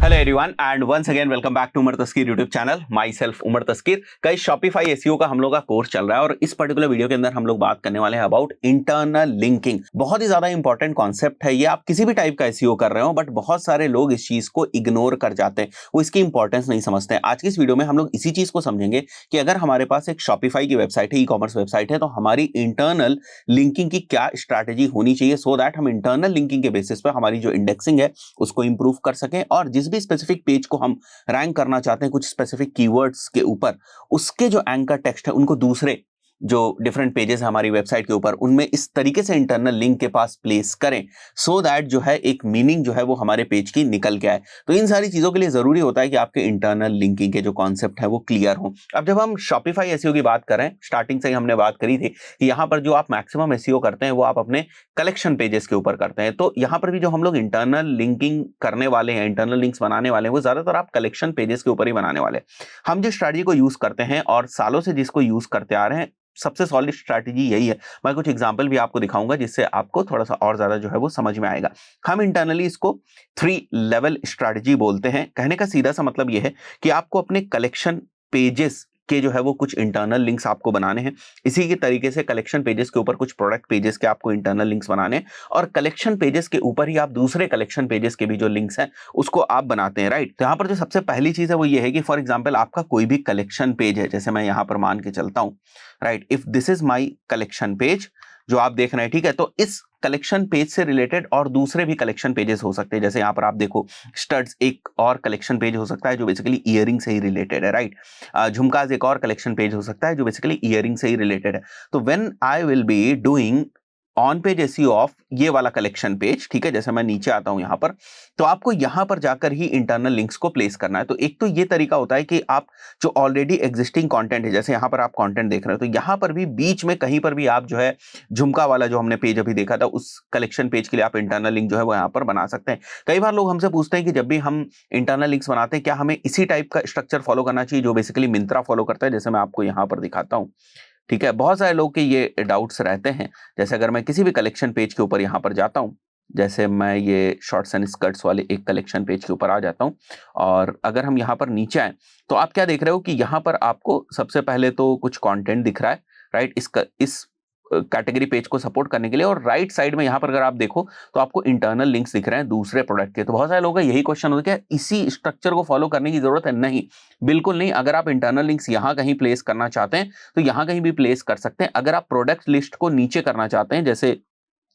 Hello everyone and once again welcome back to Umar Taskeer YouTube channel. Myself Umar Taskeer. कई Shopify SEO का हम लोग का कोर्स चल रहा है और इस पर्टिकुलर वीडियो के अंदर हम लोग बात करने वाले हैं अबाउट इंटरनल लिंकिंग। बहुत ही ज्यादा इंपॉर्टेंट कॉन्सेप्ट है ये। आप किसी भी टाइप का एसईओ कर रहे हो बट बहुत सारे लोग इस चीज को इग्नोर कर जाते हैं, वो इसकी इंपॉर्टेंस नहीं समझते हैं। आज की इस वीडियो में हम लोग इसी चीज को समझेंगे कि अगर हमारे पास एक शॉपिफाई की वेबसाइट है, ई कॉमर्स वेबसाइट है, तो हमारी इंटरनल लिंकिंग की क्या स्ट्रैटेजी होनी चाहिए सो दैट हम इंटरनल लिंकिंग के बेसिस पर हमारी जो इंडेक्सिंग है उसको इंप्रूव कर सकें और जिस भी स्पेसिफिक पेज को हम रैंक करना चाहते हैं कुछ स्पेसिफिक कीवर्ड्स के ऊपर, उसके जो एंकर टेक्स्ट है उनको दूसरे जो डिफरेंट पेजेस है हमारी वेबसाइट के ऊपर उनमें इस तरीके से इंटरनल लिंक के पास प्लेस करें सो दैट जो है एक मीनिंग जो है वो हमारे पेज की निकल के आए। तो इन सारी चीजों के लिए जरूरी होता है कि आपके इंटरनल लिंकिंग के जो कॉन्सेप्ट है वो क्लियर हो। अब जब हम शॉपिफाई एसईओ की बात करें, स्टार्टिंग से ही हमने बात करी थी कि यहां पर जो आप मैक्सिमम एसईओ करते हैं वो आप अपने कलेक्शन पेजेस के ऊपर करते हैं। तो यहां पर भी जो हम लोग इंटरनल लिंकिंग करने वाले हैं, इंटरनल लिंक्स बनाने वाले हैं, वो ज्यादातर आप कलेक्शन पेजेस के ऊपर ही बनाने वाले हैं। हम जिस स्ट्रैटेजी को यूज करते हैं और सालों से जिसको यूज करते आ रहे हैं, सबसे सॉलिड स्ट्रैटेजी यही है। मैं कुछ एग्जांपल भी आपको दिखाऊंगा जिससे आपको थोड़ा सा और ज्यादा जो है वो समझ में आएगा। हम इंटरनली इसको 3 लेवल स्ट्रैटेजी बोलते हैं। कहने का सीधा सा मतलब यह है कि आपको अपने कलेक्शन पेजेस के जो है वो कुछ इंटरनल लिंक्स आपको बनाने हैं। इसी के तरीके से कलेक्शन पेजेस के ऊपर कुछ प्रोडक्ट पेजेस के आपको इंटरनल लिंक्स बनाने हैं और कलेक्शन पेजेस के ऊपर ही आप दूसरे कलेक्शन पेजेस के भी जो लिंक्स हैं उसको आप बनाते हैं, राइट। तो यहाँ पर जो सबसे पहली चीज है वो ये है कि फॉर एग्जाम्पल आपका कोई भी कलेक्शन पेज है, जैसे मैं यहाँ पर मान के चलता हूँ, right, if this is my collection page जो आप देख रहे हैं, ठीक है। तो इस कलेक्शन पेज से रिलेटेड और दूसरे भी कलेक्शन पेजेस हो सकते हैं। जैसे यहाँ पर आप देखो स्टड्स एक और कलेक्शन पेज हो सकता है जो बेसिकली इयरिंग से ही रिलेटेड है, राइट। झुमकाज एक और कलेक्शन पेज हो सकता है जो बेसिकली इयरिंग से ही रिलेटेड है। तो when I will be doing on page SEO of ये वाला कलेक्शन पेज, ठीक है, जैसे मैं नीचे आता हूं यहां पर, तो आपको यहां पर जाकर ही इंटरनल लिंक्स को प्लेस करना है। तो एक तो ये तरीका होता है कि आप जो ऑलरेडी एग्जिस्टिंग कंटेंट है, जैसे यहां पर आप कंटेंट देख रहे हो, तो यहां पर भी बीच में कहीं पर भी आप जो है झुमका वाला जो हमने पेज अभी देखा था उस कलेक्शन पेज के लिए आप इंटरनल लिंक जो है वो यहां पर बना सकते हैं। कई बार लोग हमसे पूछते हैं कि जब भी हम इंटरनल लिंक्स बनाते हैं क्या हमें इसी टाइप का स्ट्रक्चर फॉलो करना चाहिए जो बेसिकली मिंत्रा फॉलो करता है। जैसे मैं आपको यहां पर दिखाता हूं, ठीक है। बहुत सारे लोग के ये डाउट्स रहते हैं। जैसे अगर मैं किसी भी कलेक्शन पेज के ऊपर यहां पर जाता हूं, जैसे मैं ये शॉर्ट्स एंड स्कर्ट्स वाले एक कलेक्शन पेज के ऊपर आ जाता हूं और अगर हम यहां पर नीचे आए तो आप क्या देख रहे हो कि यहां पर आपको सबसे पहले तो कुछ कंटेंट दिख रहा है, राइट, इस कैटेगरी पेज को सपोर्ट करने के लिए। और राइट साइड में यहां पर अगर आप देखो तो आपको इंटरनल लिंक्स दिख रहे हैं दूसरे प्रोडक्ट के। तो बहुत सारे लोगों का यही क्वेश्चन होता है कि इसी स्ट्रक्चर को फॉलो करने की जरूरत है। नहीं, बिल्कुल नहीं। अगर आप इंटरनल लिंक्स यहां कहीं प्लेस करना चाहते हैं तो यहां कहीं भी प्लेस कर सकते हैं। अगर आप प्रोडक्ट लिस्ट को नीचे करना चाहते हैं, जैसे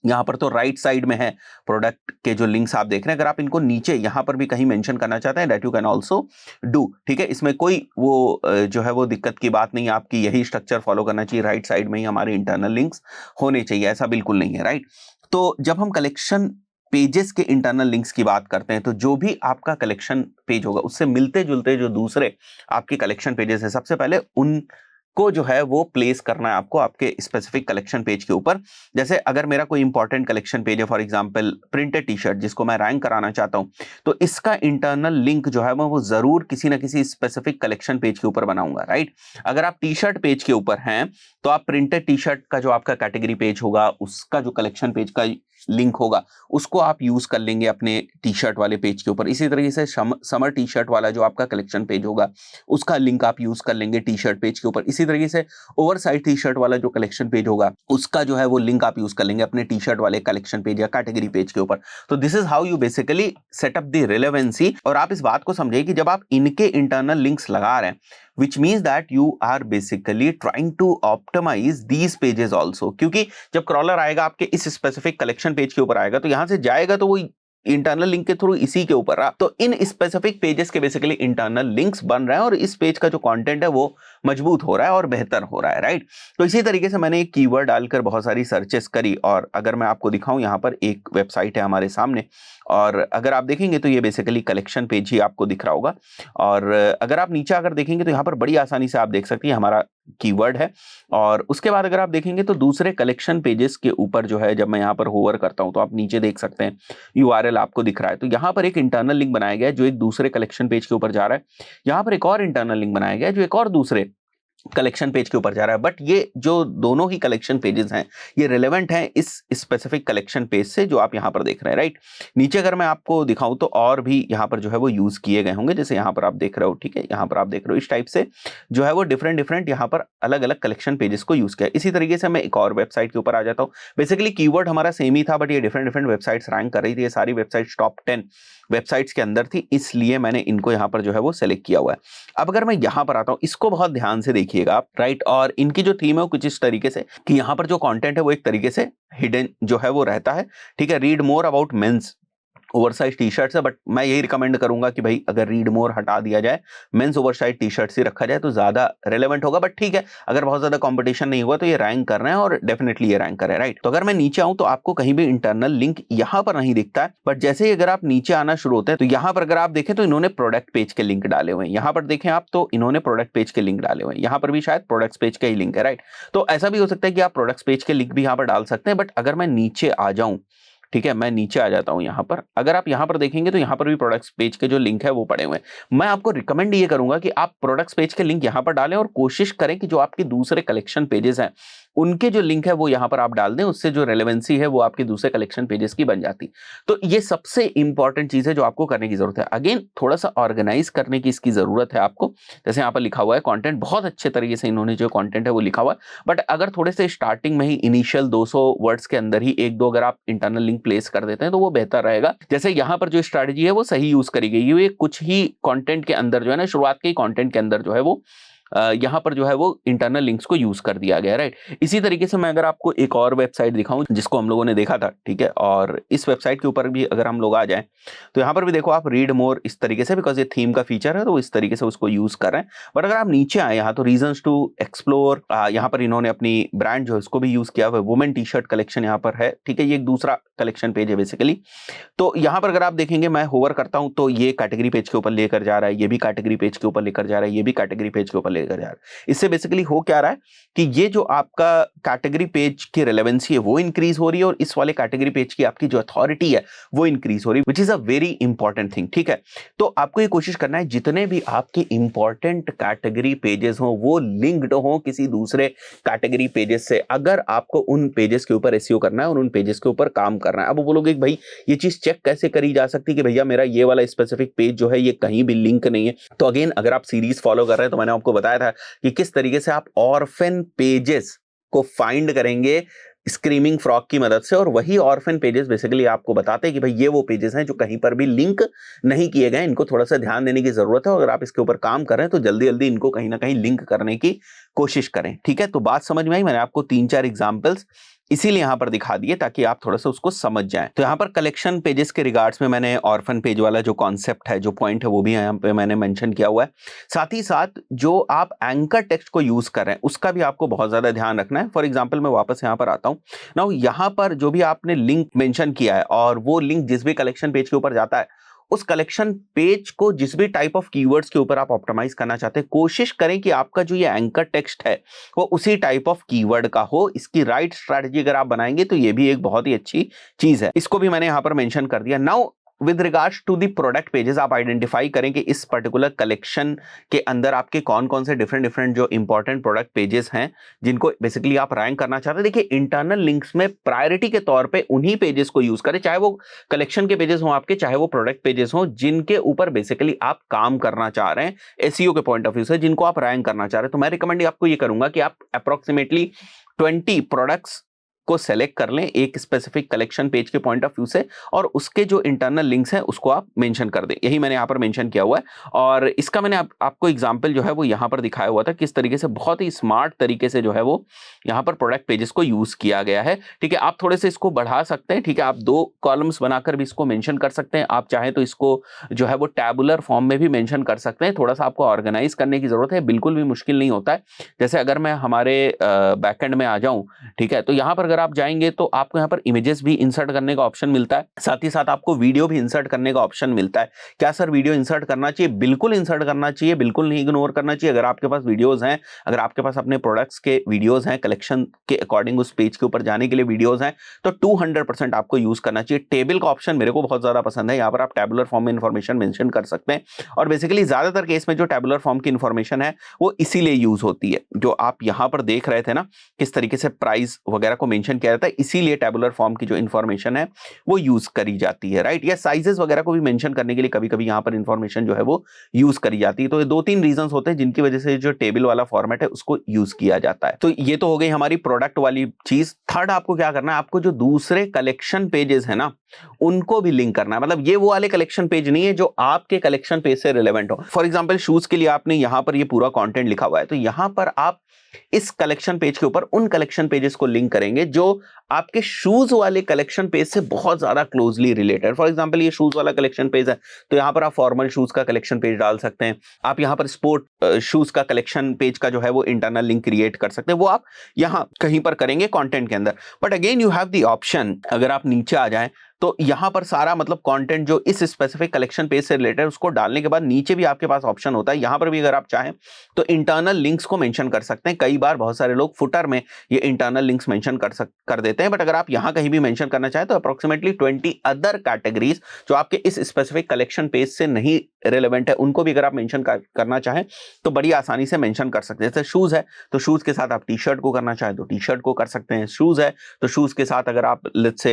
यहां पर तो राइट साइड में है प्रोडक्ट के जो लिंक्स आप देख रहे हैं, अगर आप इनको नीचे यहां पर भी कहीं मेंशन करना चाहते हैं that you can also do, ठीक है। इसमें कोई वो जो है वो दिक्कत की बात नहीं है। आपकी यही स्ट्रक्चर फॉलो करना चाहिए, राइट साइड में ही हमारे इंटरनल लिंक्स होने चाहिए, ऐसा बिल्कुल नहीं है, राइट। तो जब हम कलेक्शन पेजेस के इंटरनल लिंक्स की बात करते हैं तो जो भी आपका कलेक्शन पेज होगा उससे मिलते जुलते जो दूसरे आपके कलेक्शन पेजेस है, सबसे पहले उन को जो है वो प्लेस करना है आपको आपके स्पेसिफिक कलेक्शन पेज के ऊपर। जैसे अगर मेरा कोई इंपॉर्टेंट कलेक्शन पेज है, for example printed T shirt जिसको मैं रैंक कराना चाहता हूं, तो इसका इंटरनल लिंक जो है वो जरूर किसी ना किसी स्पेसिफिक कलेक्शन पेज के ऊपर बनाऊंगा, राइट। अगर आप टी शर्ट पेज के ऊपर हैं तो आप प्रिंटेड टी शर्ट का जो आपका कैटेगरी पेज होगा उसका जो कलेक्शन पेज का लिंक होगा उसको आप यूज कर लेंगे अपने टी शर्ट वाले पेज के ऊपर। इसी तरीके से समर टी शर्ट वाला जो आपका कलेक्शन पेज होगा उसका लिंक आप यूज कर लेंगे टी शर्ट पेज के ऊपर। इसी तरीके से ओवर साइज टी शर्ट वाला जो कलेक्शन पेज होगा उसका जो है वो लिंक आप यूज कर लेंगे अपने टी शर्ट वाले कलेक्शन पेज या कैटेगरी पेज के ऊपर। तो this is how you basically setup the relevancy. और आप इस बात को समझिए कि जब आप इनके इंटरनल लिंक्स लगा रहे हैं which means that you are basically trying to optimize these pages also, क्योंकि जब क्रॉलर आएगा आपके इस स्पेसिफिक कलेक्शन पेज के ऊपर आएगा तो यहां से जाएगा तो वो इंटरनल लिंक के थ्रू इसी के ऊपर रहा। तो इन स्पेसिफिक पेजेस के बेसिकली इंटरनल लिंक्स बन रहे हैं और इस पेज का जो कंटेंट है वो मजबूत हो रहा है और बेहतर हो रहा है, राइट। तो इसी तरीके से मैंने एक कीवर्ड डालकर बहुत सारी सर्चेस करी और अगर मैं आपको दिखाऊं, यहाँ पर एक वेबसाइट है हमारे सामने और अगर आप देखेंगे तो ये बेसिकली कलेक्शन पेज ही आपको दिख रहा होगा। और अगर आप नीचे अगर देखेंगे तो यहाँ पर बड़ी आसानी से आप देख सकते हैं हमारा कीवर्ड है। और उसके बाद अगर आप देखेंगे तो दूसरे कलेक्शन पेजेस के ऊपर जो है, जब मैं यहाँ पर होवर करता हूं तो आप नीचे देख सकते हैं यूआरएल आपको दिख रहा है। तो यहाँ पर एक इंटरनल लिंक बनाया गया है जो एक दूसरे कलेक्शन पेज के ऊपर जा रहा है। यहाँ पर एक और इंटरनल लिंक बनाया गया है जो एक और दूसरे कलेक्शन पेज के ऊपर जा रहा है, बट ये जो दोनों ही कलेक्शन पेजेस हैं ये रिलेवेंट हैं इस स्पेसिफिक कलेक्शन पेज से जो आप यहाँ पर देख रहे हैं, राइट। नीचे अगर मैं आपको दिखाऊं तो और भी यहाँ पर जो है वो यूज किए गए होंगे, जैसे यहाँ पर आप देख रहे हो, ठीक है, यहाँ पर आप देख रहे हो इस टाइप से जो है वो डिफरेंट यहाँ पर अलग अलग कलेक्शन पेजेस को यूज किया। इसी तरीके से मैं एक और वेबसाइट के ऊपर आ जाता हूँ। बेसिकली कीवर्ड हमारा सेम ही था, बट ये डिफरेंट वेबसाइट्स रैंक कर रही थी। ये सारी वेबसाइट्स टॉप 10 वेबसाइट्स के अंदर थी, इसलिए मैंने इनको यहाँ पर जो है वो सेलेक्ट किया हुआ है। अब अगर मैं यहाँ पर आता हूँ, इसको बहुत ध्यान से देखिएगा आप, राइट। और इनकी जो थीम है वो कुछ इस तरीके से कि यहाँ पर जो कंटेंट है वो एक तरीके से हिडन जो है वो रहता है, ठीक है। Read more about men's oversize T shirts है, बट मैं यही रिकमेंड करूंगा कि भाई अगर रीड मोर हटा दिया जाए, मेंस ओवरसाइज टी शर्ट्स ही रखा जाए तो ज्यादा रेलेवेंट होगा। बट ठीक है, अगर बहुत ज्यादा कंपटीशन नहीं हुआ तो ये रैंक कर रहे हैं और डेफिनेटली ये रैंक कर रहे हैं, राइट। तो अगर मैं नीचे आऊं तो आपको कहीं भी इंटरनल लिंक यहां पर नहीं दिखता है, बट जैसे ही अगर आप नीचे आना शुरू होते हैं तो यहां पर अगर आप देखें तो इन्होंने प्रोडक्ट पेज के लिंक डाले हुए हैं। यहां पर देखें आप तो इन्होंने प्रोडक्ट पेज के लिंक डाले हुए हैं, यहां पर भी शायद प्रोडक्ट पेज का ही लिंक है, राइट। तो ऐसा भी हो सकता है कि आप प्रोडक्ट पेज के लिंक भी यहां पर डाल सकते हैं। बट अगर मैं नीचे आ जाऊं, ठीक है, मैं नीचे आ जाता हूं यहां पर, अगर आप यहां पर देखेंगे तो यहां पर भी प्रोडक्ट्स पेज के जो लिंक है वो पड़े हुए हैं। मैं आपको रिकमेंड ये करूंगा कि आप प्रोडक्ट्स पेज के लिंक यहां पर डालें और कोशिश करें कि जो आपके दूसरे कलेक्शन पेजेस हैं उनके जो लिंक है वो यहां पर आप डाल दें, उससे जो रेलेवेंसी है वो आपके दूसरे कलेक्शन पेजेस की बन जाती। तो ये सबसे इंपॉर्टेंट चीज है जो आपको करने की जरूरत है। अगेन थोड़ा सा ऑर्गेनाइज करने की इसकी जरूरत है आपको। जैसे यहाँ पर लिखा हुआ है कंटेंट, बहुत अच्छे तरीके से इन्होंने जो कंटेंट है वो लिखा हुआ है, बट अगर थोड़े से स्टार्टिंग में ही इनिशियल 200 वर्ड्स के अंदर ही एक दो अगर आप इंटरनल लिंक प्लेस कर देते हैं तो वो बेहतर रहेगा। जैसे यहाँ पर जो स्ट्रैटेजी है वो सही यूज करी गई है, कुछ ही कंटेंट के अंदर जो है ना, शुरुआत के कंटेंट के अंदर जो है वो यहाँ पर जो है वो इंटरनल लिंक्स को यूज कर दिया गया, राइट। इसी तरीके से मैं अगर आपको एक और वेबसाइट दिखाऊं जिसको हम लोगों ने देखा था, ठीक है, और इस वेबसाइट के ऊपर भी अगर हम लोग आ जाएं तो यहाँ पर भी देखो आप रीड मोर इस तरीके से, बिकॉज ये थीम का फीचर है तो इस तरीके से उसको यूज कर रहे हैं। बट अगर आप नीचे आए यहाँ तो रीजंस टू एक्सप्लोर, यहाँ पर इन्होंने अपनी ब्रांड जो है उसको भी यूज किया हुआ है। वुमेन टी शर्ट कलेक्शन यहाँ पर है, ठीक है, ये एक दूसरा कलेक्शन पेज है बेसिकली। तो यहाँ पर अगर आप देखेंगे मैं होवर करता हूं तो ये कैटेगरी पेज के ऊपर लेकर जा रहा है, ये भी कैटेगरी पेज के ऊपर लेकर जा रहा है, ये भी कैटेगरी पेज के ऊपर लेकर जा रहा है। इससे बेसिकली हो क्या रहा है कि ये जो आपका कैटेगरी पेज की रेलेवेंसी है वो इंक्रीज हो रही है और इस वाले कैटेगरी पेज की आपकी जो अथॉरिटी है वो इंक्रीज हो रही है, which is a very important thing, ठीक है। तो आपको ये कोशिश करना है जितने भी आपके इंपॉर्टेंट कैटेगरी पेजेस हो वो लिंक्ड हो किसी दूसरे कैटेगरी पेजेस से। अगर आपको उन पेजेस के ऊपर एसईओ करना है और उन पेजेस के ऊपर काम करना है। अब बोलोगे भाई ये चीज चेक कैसे करी जा सकती है कि भैया मेरा ये वाला स्पेसिफिक पेज जो है ये कहीं भी लिंक नहीं है। तो अगेन अगर आप सीरीज फॉलो कर रहे हैं तो मैंने आपको बताया था कि किस तरीके से आप ऑर्फन पेजेस को फाइंड करेंगे स्क्रीमिंग फ्रॉग की मदद से, और वही ऑर्फन पेजेस बेसिकली आपको बताते हैं कि भाई ये वो पेजेस हैं जो कहीं पर भी लिंक नहीं किए गए, इनको थोड़ा सा ध्यान देने की जरूरत है। और अगर आप इसके ऊपर काम कर रहे हैं तो जल्दी जल्दी इनको कहीं ना कहीं लिंक करने की कोशिश करें, ठीक है। तो बात समझ में आई, मैंने आपको 3-4 एग्जांपल्स इसीलिए यहां पर दिखा दिए ताकि आप थोड़ा सा उसको समझ जाएं। तो यहां पर कलेक्शन पेजेस के रिगार्ड्स में मैंने ऑर्फन पेज वाला जो कॉन्सेप्ट है, जो पॉइंट है, वो भी यहां पे मैंने मेंशन किया हुआ है। साथ ही साथ जो आप एंकर टेक्स्ट को यूज कर रहे हैं उसका भी आपको बहुत ज्यादा ध्यान रखना है। फॉर एग्जांपल मैं वापस यहां पर आता हूं नाउ, यहां पर जो भी आपने लिंक मेंशन किया है और वो लिंक जिस भी कलेक्शन पेज के ऊपर जाता है उस कलेक्शन पेज को जिस भी टाइप ऑफ कीवर्ड्स के ऊपर आप ऑप्टिमाइज करना चाहते हैं, कोशिश करें कि आपका जो ये एंकर टेक्स्ट है वो उसी टाइप ऑफ कीवर्ड का हो। इसकी राइट स्ट्रैटेजी अगर आप बनाएंगे तो ये भी एक बहुत ही अच्छी चीज है, इसको भी मैंने यहां पर मेंशन कर दिया। Now with regards to the product pages, आप आइडेंटिफाई करें कि इस पर्टिकुलर कलेक्शन के अंदर आपके कौन कौन से डिफरेंट जो इंपॉर्टेंट प्रोडक्ट पेजेस हैं जिनको बेसिकली आप रैंक करना चाहते हैं। देखिए इंटरनल लिंक्स में प्रायोरिटी के तौर पे उन्हीं पेजेस को यूज करें, चाहे वो कलेक्शन के पेजेस हो आपके, चाहे वो प्रोडक्ट पेजेस हो, जिनके ऊपर बेसिकली आप काम करना चाह रहे हैं एसईओ के पॉइंट ऑफ व्यू से, जिनको आप रैंक करना चाह रहे हैं। तो मैं रिकमेंड आपको ये करूंगा कि आप अप्रोक्सीमेटली 20 प्रोडक्ट्स को सेलेक्ट कर लें एक स्पेसिफिक कलेक्शन पेज के पॉइंट ऑफ व्यू से, और उसके जो इंटरनल लिंक्स हैं उसको आप मेंशन कर दें। यही मैंने यहाँ पर मेंशन किया हुआ है, और इसका मैंने आपको एग्जांपल जो है वो यहाँ पर दिखाया हुआ था किस तरीके से बहुत ही स्मार्ट तरीके से जो है वो यहाँ पर प्रोडक्ट पेजेस को यूज किया गया है, ठीक है। आप थोड़े से इसको बढ़ा सकते हैं, ठीक है, आप 2 कॉलम्स बनाकर भी इसको मेंशन कर सकते हैं। आप चाहें तो इसको जो है वो टैबुलर फॉर्म में भी मेंशन कर सकते हैं। थोड़ा सा आपको ऑर्गेनाइज करने की जरूरत है, बिल्कुल भी मुश्किल नहीं होता है। जैसे अगर मैं हमारे बैकएंड में आ जाऊं, ठीक है, तो यहाँ पर अगर अगर आप जाएंगे तो आपको यहाँ पर इमेजेस भी इंसर्ट करने का ऑप्शन मिलता है, साथ ही साथ आपको वीडियो भी इंसर्ट करने का ऑप्शन मिलता है। क्या सर वीडियो इंसर्ट करना चाहिए? बिल्कुल इंसर्ट करना चाहिए, बिल्कुल नहीं इग्नोर करना चाहिए। अगर आपके पास वीडियोस हैं, अगर आपके पास अपने प्रोडक्ट्स के वीडियोस हैं, कलेक्शन के अकॉर्डिंग उस पेज के ऊपर जाने के लिए वीडियोस हैं, तो 200% आपको यूज करना चाहिए। टेबल का ऑप्शन मेरे को बहुत ज्यादा पसंद है। यहाँ पर आप टेबुलर फॉर्म में इंफॉर्मेशन मेंशन कर सकते हैं, और बेसिकली ज्यादातर केस में जो टेबुलर फॉर्म की इंफॉर्मेशन है वो इसीलिए यूज होती है। जो आप यहाँ पर देख रहे थे ना, किस तरीके से प्राइस वगैरह को मेंशन किया जाता है, इसीलिए टेबुलर फॉर्म की जो इंफॉर्मेशन है वो यूज करी जाती है, राइट। या साइजेस वगैरह को भी मेंशन करने के लिए कभी कभी यहाँ पर इंफॉर्मेशन जो है वो यूज करी जाती है। तो ये 2-3 रीजंस होते हैं जिनकी वजह से जो टेबल वाला फॉर्मेट है उसको यूज किया जाता है। तो ये तो हो गई हमारी प्रोडक्ट वाली चीज। थर्ड आपको क्या करना है, आपको जो दूसरे कलेक्शन पेजेस है ना उनको भी लिंक करना है। मतलब ये वो वाले कलेक्शन पेज नहीं है जो आपके कलेक्शन पेज से रिलेवेंट हो। फॉर एग्जांपल शूज के लिए आपने यहां पर ये पूरा कंटेंट लिखा हुआ है, तो यहां पर आप इस कलेक्शन पेज के ऊपर उन कलेक्शन पेजेस को लिंक करेंगे जो आपके शूज वाले कलेक्शन पेज से बहुत ज्यादा क्लोजली रिलेटेड। फॉर एग्जांपल ये शूज वाला कलेक्शन पेज है, तो यहां पर आप फॉर्मल शूज का कलेक्शन पेज डाल सकते हैं। आप यहां पर स्पोर्ट शूज का कलेक्शन पेज का जो है वो इंटरनल लिंक क्रिएट कर सकते हैं, वो आप यहां कहीं पर करेंगे कंटेंट के अंदर। But again you have the option, अगर आप नीचे आ जाएं तो यहां पर सारा मतलब कंटेंट जो इस स्पेसिफिक कलेक्शन पेज से रिलेटेड है उसको डालने के बाद नीचे भी आपके पास ऑप्शन होता है। यहां पर भी अगर आप चाहें तो इंटरनल लिंक्स को मेंशन कर सकते हैं। कई बार बहुत सारे लोग फुटर में ये इंटरनल लिंक्स मेंशन कर देते हैं, बट अगर आप यहां कहीं भी मेंशन करना चाहें तो अप्रोक्सीमेटली 20 अदर कैटेगरीज जो आपके इस स्पेसिफिक कलेक्शन पेज से नहीं रिलेवेंट है उनको भी अगर आप मेंशन करना चाहें तो बड़ी आसानी से मेंशन कर सकते हैं। जैसे शूज है तो शूज के साथ आप टी शर्ट को करना चाहें तो टी शर्ट को कर सकते हैं। शूज है तो शूज के साथ अगर आप लेट्स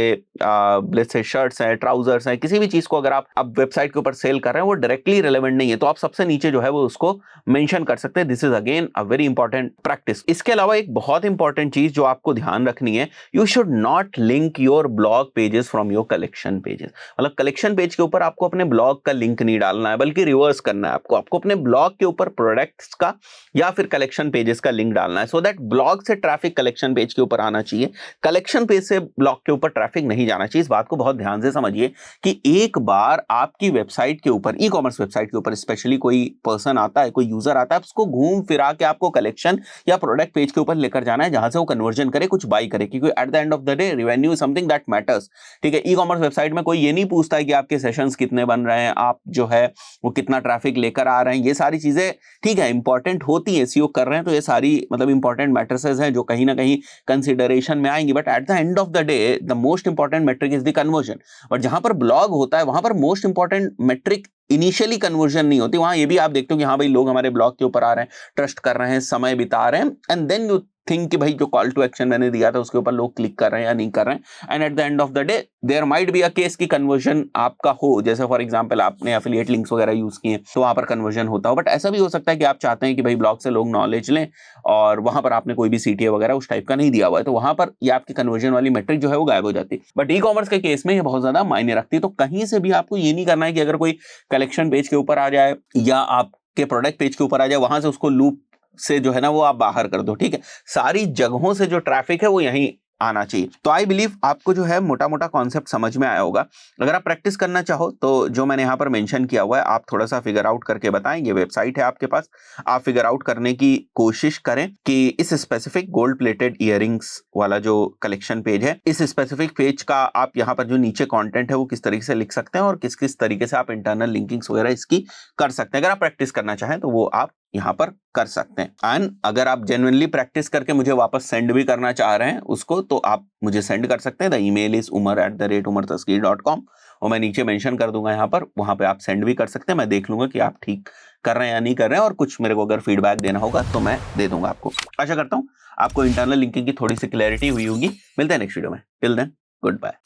से शर्ट्स हैं, ट्राउजर्स हैं, किसी भी चीज को अगर आप वेबसाइट के ऊपर सेल कर रहे हैं वो डायरेक्टली रिलेवेंट नहीं है तो आप सबसे नीचे जो है वो उसको मेंशन कर सकते हैं। This is again a very important practice. इसके अलावा एक बहुत इंपॉर्टेंट चीज जो आपको ध्यान रखनी है, you should not link your blog pages from your collection pages. मतलब कलेक्शन पेज के ऊपर आपको अपने ब्लॉग का लिंक नहीं डालना है, बल्कि रिवर्स करना है। आपको अपने ब्लॉग के ऊपर प्रोडक्ट्स का या फिर कलेक्शन पेजेस का लिंक डालना है, सो दैट ब्लॉग से ट्रैफिक कलेक्शन पेज के ऊपर आना चाहिए, कलेक्शन पेज से ब्लॉग के ऊपर ट्रैफिक नहीं जाना चाहिए। इस बात को बहुत ध्यान से समझिए कि एक बार आपकी वेबसाइट के ऊपर, ई कॉमर्स वेबसाइट के ऊपर स्पेशली कोई पर्सन आता है, कोई यूजर आता है, उसको घूम फिरा के आपको कलेक्शन या प्रोडक्ट पेज के ऊपर लेकर जाना है जहां से वो कन्वर्जन करे, कुछ बाई करे, क्योंकि eight the end of the day revenue is something that matters. ठीक है, ई कॉमर्स वेबसाइट में कोई ये नहीं पूछता है कि आपके सेशंस कितने बन रहे हैं, आप जो है वो कितना ट्रैफिक लेकर आ रहे हैं। ये सारी चीजें ठीक है इंपॉर्टेंट होती है, एसईओ कर रहे हैं तो ये सारी मतलब इंपॉर्टेंट मैट्रिसेस हैं जो कहीं ना कहीं कंसिडरेशन में आएंगी। But at the end of the day the most important metric is the conversion. और जहां पर ब्लॉग होता है वहां पर most important metric initially conversion नहीं होती। वहां ये भी आप देखते हो कि हाँ भाई लोग हमारे ब्लॉग के ऊपर आ रहे हैं, ट्रस्ट कर रहे हैं, समय बिता रहे हैं, एंड देन यू थिंक कि भाई जो कॉल टू एक्शन मैंने दिया था उसके ऊपर लोग क्लिक कर रहे हैं या नहीं कर रहे हैं। And at the end of the day there might be a case की कन्वर्जन आपका हो, जैसे फॉर एग्जांपल आपने एफिलिएट लिंक्स वगैरह यूज किए तो वहां पर कन्वर्जन होता हो। बट ऐसा भी हो सकता है कि आप चाहते हैं कि भाई ब्लॉग से लोग नॉलेज लें और वहां पर आपने कोई भी सीटीए वगैरह उस टाइप का नहीं दिया हुआ है, तो वहां पर ये आपकी कन्वर्जन वाली मेट्रिक जो है वो गायब हो जाती है। बट ई कॉमर्स के केस में ये बहुत ज्यादा मायने रखती है। तो कहीं से भी आपको ये नहीं करना है कि अगर कोई कलेक्शन पेज के ऊपर आ जाए या आपके प्रोडक्ट पेज के ऊपर आ जाए वहां से उसको लूप से जो है ना वो आप बाहर कर दो। ठीक है, सारी जगहों से जो ट्रैफिक है वो यहीं आना चाहिए। तो आई बिलीव आपको जो है मोटा मोटा कॉन्सेप्ट समझ में आया होगा। अगर आप प्रैक्टिस करना चाहो तो जो मैंने यहां पर मेंशन किया हुआ है आप थोड़ा सा फिगर आउट करके बताएं। ये वेबसाइट है आपके पास, आप फिगर आउट करने की कोशिश करें कि इस स्पेसिफिक गोल्ड प्लेटेड इयरिंग्स वाला जो कलेक्शन पेज है, इस स्पेसिफिक पेज का आप यहाँ पर जो नीचे कंटेंट है वो किस तरीके से लिख सकते हैं और किस किस तरीके से आप इंटरनल लिंकिंग्स वगैरह इसकी कर सकते हैं। अगर आप प्रैक्टिस करना चाहें तो वो आप यहां पर कर सकते हैं। एंड अगर आप जेन्युइनली प्रैक्टिस करके मुझे वापस सेंड भी करना चाह रहे हैं उसको, तो आप मुझे सेंड कर सकते हैं। द ईमेल इज umar@umartasgir.com और मैं नीचे मेंशन कर दूंगा यहाँ पर, वहां पे आप सेंड भी कर सकते हैं। मैं देख लूंगा कि आप ठीक कर रहे हैं या नहीं कर रहे हैं, और कुछ मेरे को अगर फीडबैक देना होगा तो मैं दे दूंगा आपको। आशा करता हूं आपको इंटरनल लिंकिंग की थोड़ी सी क्लैरिटी हुई होगी। मिलते हैं नेक्स्ट वीडियो में, टिल देन गुड बाय।